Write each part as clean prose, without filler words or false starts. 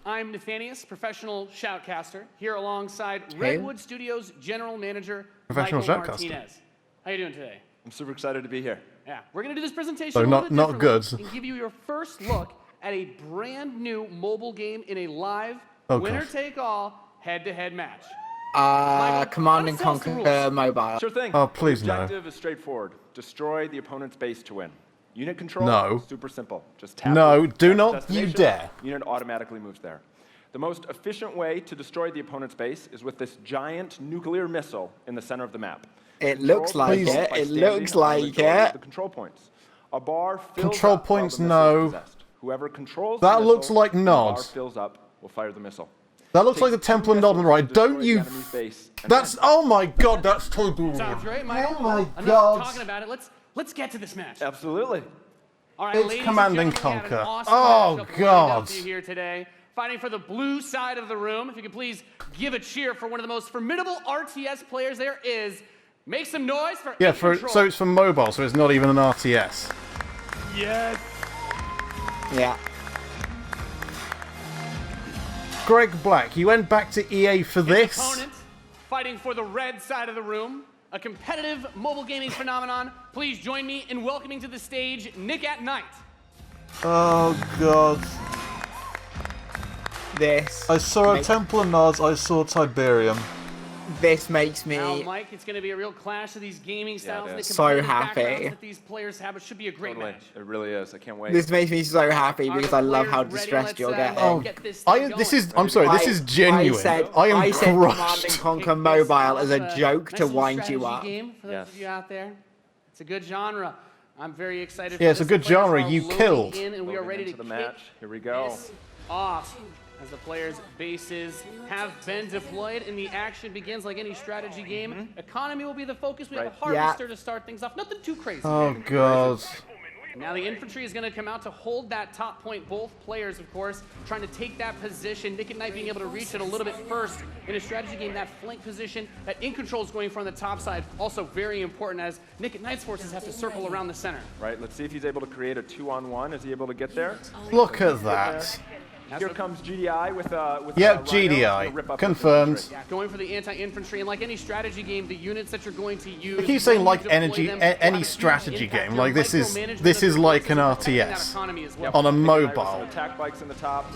I'm Nathanius, professional shoutcaster, here alongside Redwood Studios general manager Professional Michael shoutcaster. Martinez. How you doing today? I'm super excited to be here. Yeah, we're gonna do this presentation So a little bit not differently good. and give you your first look at a brand new mobile game in a live winner-take-all head-to-head match. Command and Conquer Mobile. Sure thing. Oh, please the no. objective is straightforward. Destroy the opponent's base to win. Unit control, No. super simple. Just tap No, the do not destination, you dare. Unit automatically moves there. The most efficient way to destroy the opponent's base is with this giant nuclear missile in the center of the map. It looks like Controlled it. by It standing looks on the like majority of it. The control points. A bar fills Control up while points, the missile no. is possessed. Whoever controls That the missile, looks like the bar nods. fills up, will fire the missile. That looks like the Templar nod on the right. Don't you? That's oh my god. That's totally. Sounds great, Michael. Oh my Enough god. talking about it. Let's get to this match. Absolutely. All right, It's ladies Command and and gentlemen, we have an Conquer. awesome Oh, matchup lined up God. for you here today. Fighting for the blue side of the room. If you could please give a cheer for one of the most formidable RTS players there is. Make some noise for Yeah, Control. so it's for mobile, so it's not even an RTS. Yes. Yeah. Greg Black, you went back to EA for His this? opponent fighting for the red side of the room. A competitive mobile gaming phenomenon. Please join me in welcoming to the stage Nick at Night. Oh god. This. I saw a makes- Templar nods, I saw Tiberium. This makes me Now, Mike, it's going to be a real clash of these gaming styles and the So competitive happy. backgrounds that these players have. It should be a great Totally. match. It really is. I can't wait. This makes me so happy Are because the I love players how ready? distressed you're Let's, getting. get this thing This going. is. I'm sorry. This is genuine. I am I said Command crushed. and Conquer Kick this Mobile as a off, joke nice to little wind you strategy up. Game for those Yes. of you out there. It's a good genre. I'm very excited. Yeah, for it's a this. good The players genre. are You loading killed. in and we are Loading ready into to the kick match. Here we go. this off. As the players' bases have been deployed and the action begins like any strategy game. Economy will be the focus. We have a Right. harvester to start things off. Nothing too crazy. Oh god. Now the infantry is going to come out to hold that top point. Both players, of course, trying to take that position. Nick at Night being able to reach it a little bit first in a strategy game. That flank position that In Control is going for on the top side, also very important as Nick at Night's forces have to circle around the center. Right. Let's see if he's able to create a 2-on-1. Is he able to get there? Look at that. Here comes GDI with Yep, Rhino. GDI. Gonna rip up Confirmed. infantry. Yeah, going for the anti-infantry, and like any strategy game, the units that you're going to use. I keep saying when like you deploy energy, them, any will have a huge strategy impact. game. Your Like this is micromanagement of like an your forces and protecting that RTS economy as well. on a Nick and I with some mobile. attack bikes in the top.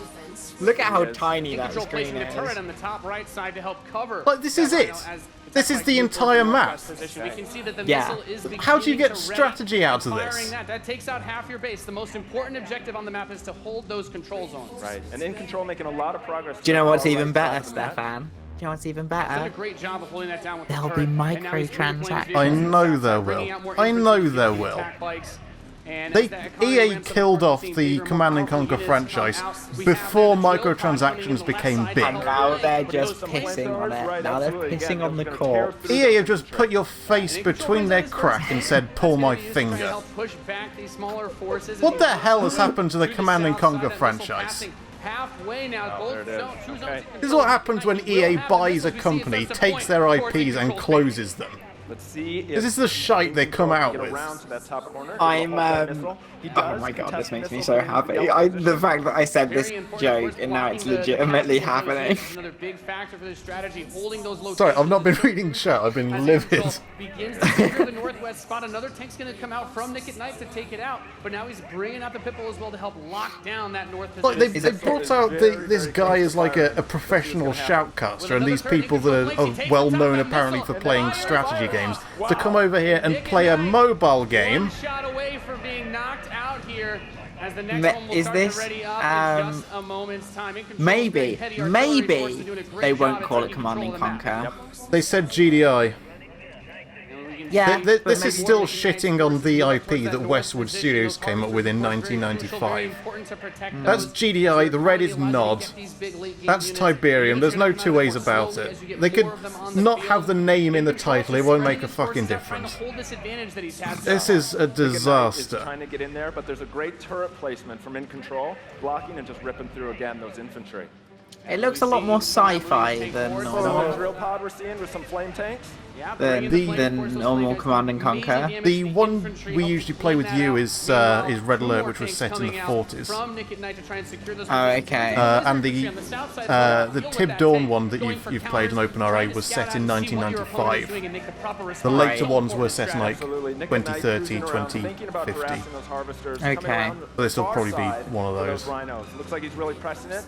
Look at how There he is. tiny In that Control screen placing the turret is. on the top right side to help cover. Like this is that it. rhino as This is attack the bikes move entire towards the map. northwest position. We can see that the Yeah. missile is How do you beginning get to strategy ready. out of Firing this? that takes out half your base. The most important objective on the map is to hold those control zones. Right. And In Control making a lot of progress. Do you know what's on the even right side better, of the map. Stefan? Do you know what's even Done a better? great job of holding that down with the There'll turret. be And now he's reclaiming microtransactions. vehicles I from know the there south, bringing will. out more I know infantry, there the will. attack bikes. And They as the economy EA ramps up killed across off scene, the bigger, more Command and powerful Conquer units come franchise out. We before have the drill pods microtransactions running on the became left side big. of And the now line. they're For just those pissing on it. Right, Now they're absolutely. pissing Again, on the it's gonna tear court. through EA the have just put your face And In Control between brings their out his crack first and hit. said, "Pull That's my gonna be used to try to finger." help push back these smaller forces as What he the moves hell has happened to the through Command and south side. Conquer That missile franchise? passing halfway now. Both there it is. zones, two zones Okay. in This is control. what happens when Tonight, EA we'll have the buys a missiles. We see company, it's just a takes point their towards IPs, In and Control's closes them. Let's see if This is the shite they come out get with. around to that top corner. I'm, Oh oh my god, this makes me so happy. The fact that I said this joke and now it's legitimately happening. Another big factor for this strategy, holding those locations. Sorry, I've not been reading chat. I've been As livid. Control begins to secure the northwest spot. Another tank's going to come out from Nick at Night to take it out, but now he's bringing out the Pitbull as well to help lock down that north Like position. they brought out this guy as like a professional shoutcaster, and these people that are well known apparently for playing strategy games to come over here and play a mobile game. One shot away from being knocked out here. As the next one will Is start to this, ready up in just a moment's time. In Control, Maybe, heavy artillery force is doing a great they job won't at call it taking Command and control of the map. Conquer. They said GDI. Yeah, This but is maybe- still shitting on the IP that Westwood Studios came up with in 1995. That's GDI, the red is Nod. That's Tiberium, there's no two ways about it. They could not have the name in the title, it won't make a fucking difference. This is a Is disaster. trying to get in there, but there's a great turret placement from In Control, blocking and just ripping through again those infantry. It looks a lot more sci-fi than The normal. drill pod we're seeing with some flame tanks. Than normal Command and Conquer. The one we usually play with you is Red Alert, which was set in the 40s. Oh, okay. And the Tib Dawn one that you've played in OpenRA was set in 1995. The later ones were set in like 2030, 2050. Okay. So this will probably be one of those. Looks like he's really pressing it.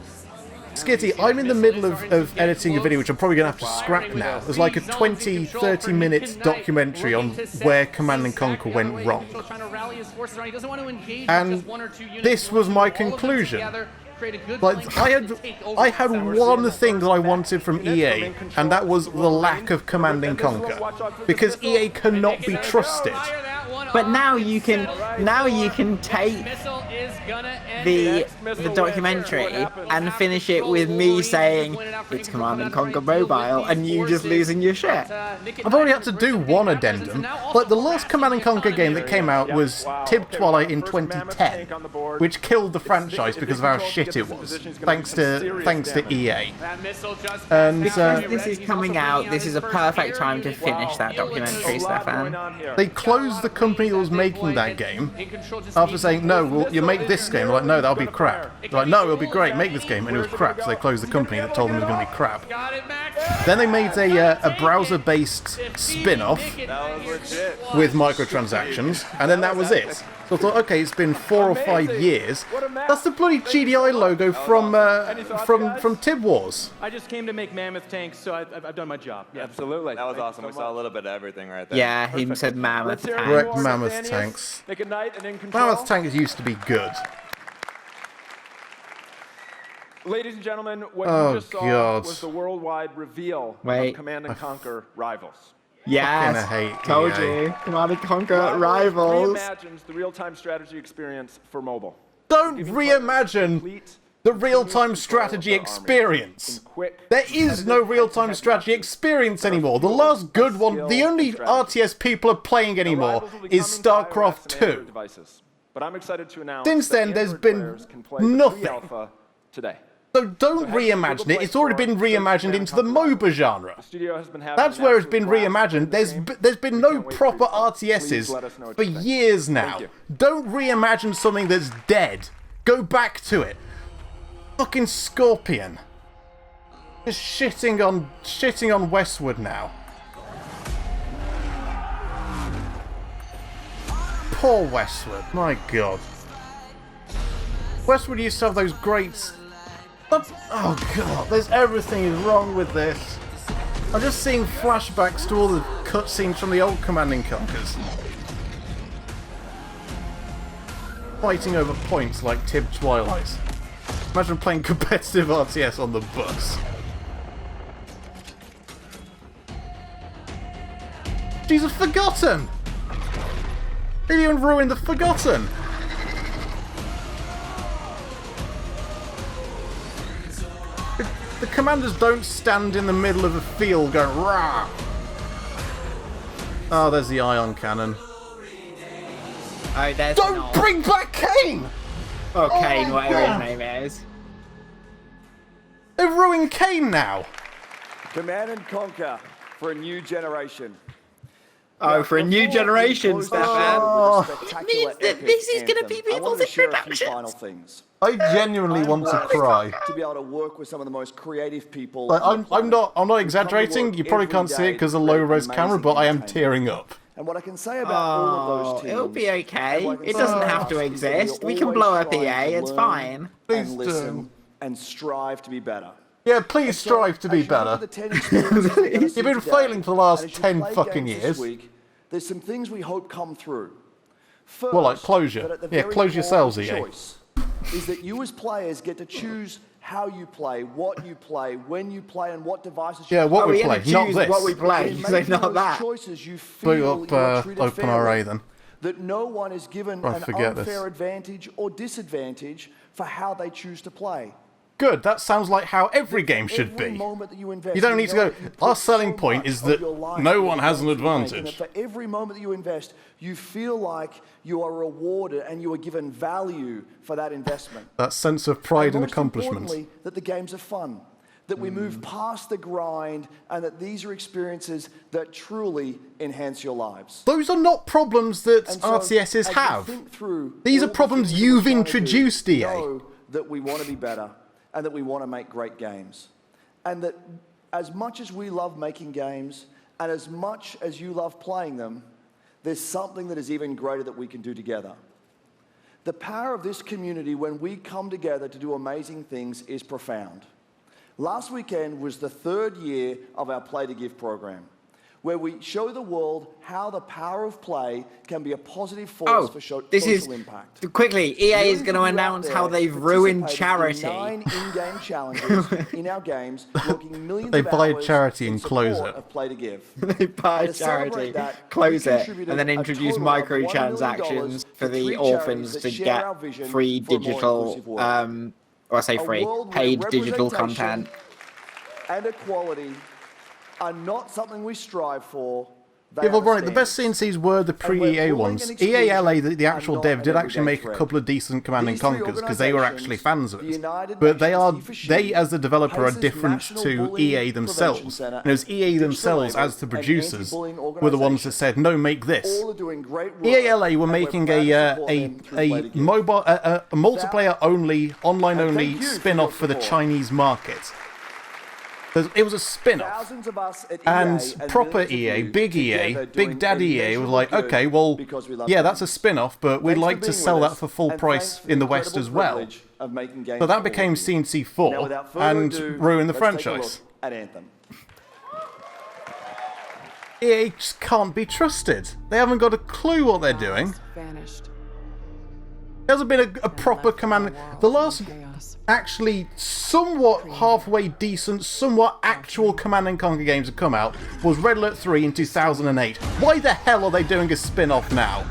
Skitty, I'm in the middle of editing a video which I'm probably going to have to scrap now. There's like a 20-30 minute documentary on where Command & Conquer went wrong. And this was my conclusion. Like, I had one thing that I wanted from EA, and that was the lack of Command & Conquer. Because EA cannot be trusted. But now you can take the documentary and finish it with me saying it's Command and Conquer Mobile and you just losing your shit. I've already had to do one addendum. Like, the last Command & Conquer game that came out was Tib Twilight in 2010, which killed the franchise because of how shit it was, thanks to EA. And Because this is coming out, this is a perfect time to finish that documentary, Stefan. they closed the company that was making that game after saying, no, well, you make this game. They're like, no, that'll be crap. They're like, no, it'll be great, make this game. And it was crap, so they closed the company that told them it was going to be crap. Then they made a browser-based spin-off with microtransactions, and then that was it. So I thought, okay, it's been 4 or 5 years. That's the bloody GDI logo from Tib Wars. I just came to make mammoth tanks, so I've done my job. Yeah. Absolutely. That was awesome. We saw a little bit of everything right there. Yeah, he said mammoth tank. Correct, mammoth tanks. Nick and Knight and In Control. Mammoth tanks used to be good. Ladies and gentlemen, what Oh, you just saw God. was the worldwide reveal Wait. of Command & Conquer Rivals. Yes, Fucking hate told EA. you. Command and Conquer Rivals. Reimagines the real-time strategy experience for mobile. Don't reimagine the real-time strategy experience. There is no real-time strategy experience anymore. The last good one, the only RTS people are playing anymore is StarCraft 2. But I'm excited to announce Since then, that there's Android been players can play the nothing. pre-alpha today. So don't reimagine it. It's already been reimagined into the MOBA genre. The studio has been having That's an where it's been absolute blast reimagined. with this game. There's been no can't wait proper for you. Please let us know RTSs what for you think. years now. Thank you. Don't reimagine something that's dead. Go back to it. Fucking Scorpion. Just shitting on Westwood now. Poor Westwood. My God. Westwood used to have those great... Oh God, there's everything is wrong with this. I'm just seeing flashbacks to all the cutscenes from the old Command & Conquers. Fighting over points like Tib Twilight. Imagine playing competitive RTS on the bus. Jesus, Forgotten! They even ruined the Forgotten! The commanders don't stand in the middle of a field going rah. Oh, there's the ion cannon. Oh, there's Don't bring back Kane! Oh, Kane, my whatever God. his name is. They've ruined Kane now. Command & Conquer for a new generation. Oh, for a new generation, Stefan. It means that this is gonna be people's introductions. Final things. I genuinely want to cry. To be able to work with some of the most creative people. Like, on the I'm planet. not exaggerating. You probably Every can't see it day because of to low create res camera, amazing but I am entertainment. tearing up. And what I can say about all of those teams, It'll be okay. and what I can It say doesn't about have to us is that exist. We are can always blow up trying EA. to It's learn fine. Please and listen do. and strive to be better. Yeah, please strive to be As you look better. at the 10 experiences we're gonna see You've been today, failing for the last and as you 10 play fucking games this years. week, there's some things we hope come through. First, Well, like closure. that at the Yeah, very close core yourselves, of EA. choice is that you as players get to choose how you play, what you play, when you play, and what devices you Yeah, what we we get play, to not choose this. what we play. In So making not those that. choices, you Blew feel up you are treated OpenRA fairly, then. that no one is given I an forget unfair this. advantage or disadvantage for how they choose to play. good. That sounds like how every game should Every be. moment that you invest, You don't need to know go, that you our put selling so point much is of that your life no into one the has an games you make, and advantage. that for every moment that you invest, you feel like you are rewarded and you are given value for that investment. That sense of pride and most accomplishment. importantly, that the games are fun, that we move past the grind, and that these are experiences that truly enhance your lives. Those are not problems that And so, RTSs as we have. think through These all are the problems things that you've we're trying to do, introduced, EA. know that we want to be better and that we want to make great games. And that as much as we love making games and as much as you love playing them, there's something that is even greater that we can do together. The power of this community when we come together to do amazing things is profound. Last weekend was the 3rd year of our Play to Give program, where we show the world how the power of play can be a positive force for social impact. Quickly, EA is Millions going to of you out announce there how they've ruined participated charity. in 9 in-game challenges in our games, logging millions They of buy hours charity in and close support it. of Play to Give. They buy And to celebrate charity, that, close we it, contributed and then a introduce total of $1 million microtransactions for to the 3 orphans charities to that share get our vision free for a more digital, inclusive world. or I say A free, world where paid digital representation content. and equality are not something we strive for. Yeah, well, right, the best CNCs were the pre-EA ones. EALA, the actual dev, did actually make a couple of decent Command and Conquers because they were actually fans of it. But they as the developer are different to EA themselves. And it was EA themselves as the producers were the ones that said, no, make this. EALA were making a mobile, a multiplayer only, online only spin-off for the Chinese market. It was a spin-off, and proper EA, Big Daddy EA was like, okay, well, yeah, that's a spin-off, but we'd like to sell that for full price in the West as well. So that became CNC 4 and ruined the franchise. EA just can't be trusted. They haven't got a clue what they're doing. There hasn't been a proper Command. The last actually somewhat halfway decent, somewhat actual Command and Conquer games that come out was Red Alert 3 in 2008. Why the hell are they doing a spin-off now?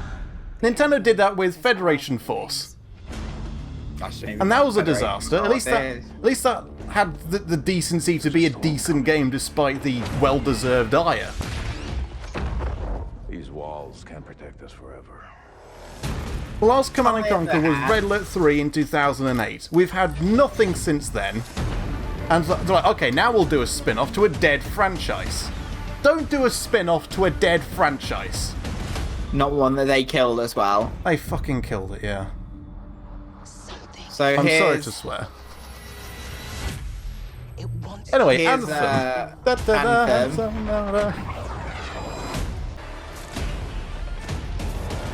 Nintendo did that with Federation Force. And that was a disaster. At least that had the decency to be a decent game despite the well-deserved ire. These walls can't protect us forever. The last Command & Conquer was Red Alert 3 in 2008. We've had nothing since then. And they're like, okay, now we'll do a spin-off to a dead franchise. Don't do a spin-off to a dead franchise. Not one that they killed as well. They fucking killed it, yeah. So I'm sorry to swear. Anyway, Anthem. Anthem.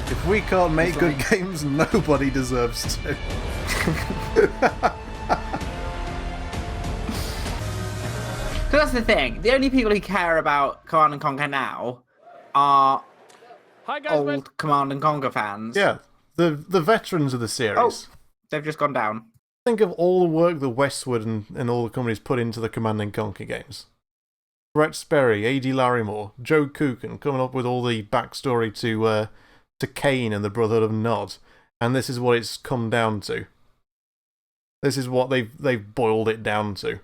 If we can't make good games, nobody deserves to. So that's the thing. The only people who care about Command and Conquer now are old Command and Conquer fans. Yeah, the veterans of the series. Oh, they've just gone down. Think of all the work that Westwood and all the companies put into the Command and Conquer games. Brett Sperry, A.D. Larrymore, Joe Coogan coming up with all the backstory to Kane and the Brotherhood of Nod, and this is what it's come down to. This is what they've boiled it down to.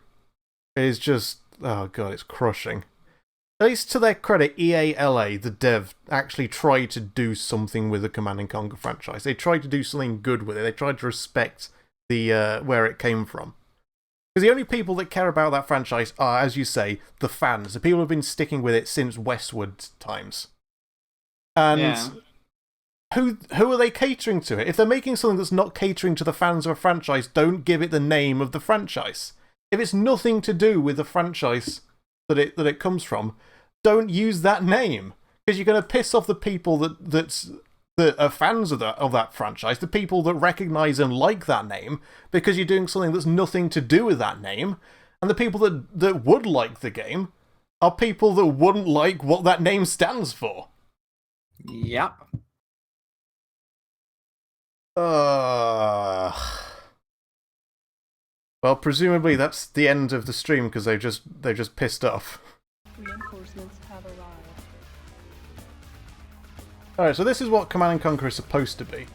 It is just, oh god, it's crushing. At least to their credit, EALA, the dev, actually tried to do something with the Command & Conquer franchise. They tried to do something good with it. They tried to respect the where it came from. Because the only people that care about that franchise are, as you say, the fans. The people who have been sticking with it since Westwood times. And... Yeah. Who are they catering to it? If they're making something that's not catering to the fans of a franchise, don't give it the name of the franchise. If it's nothing to do with the franchise that it comes from, don't use that name. Because you're going to piss off the people that are fans of that franchise, the people that recognise and like that name, because you're doing something that's nothing to do with that name. And the people that would like the game are people that wouldn't like what that name stands for. Yep. Well, presumably that's the end of the stream because they're just pissed off. Reinforcements have arrived. Alright, so this is what Command & Conquer is supposed to be.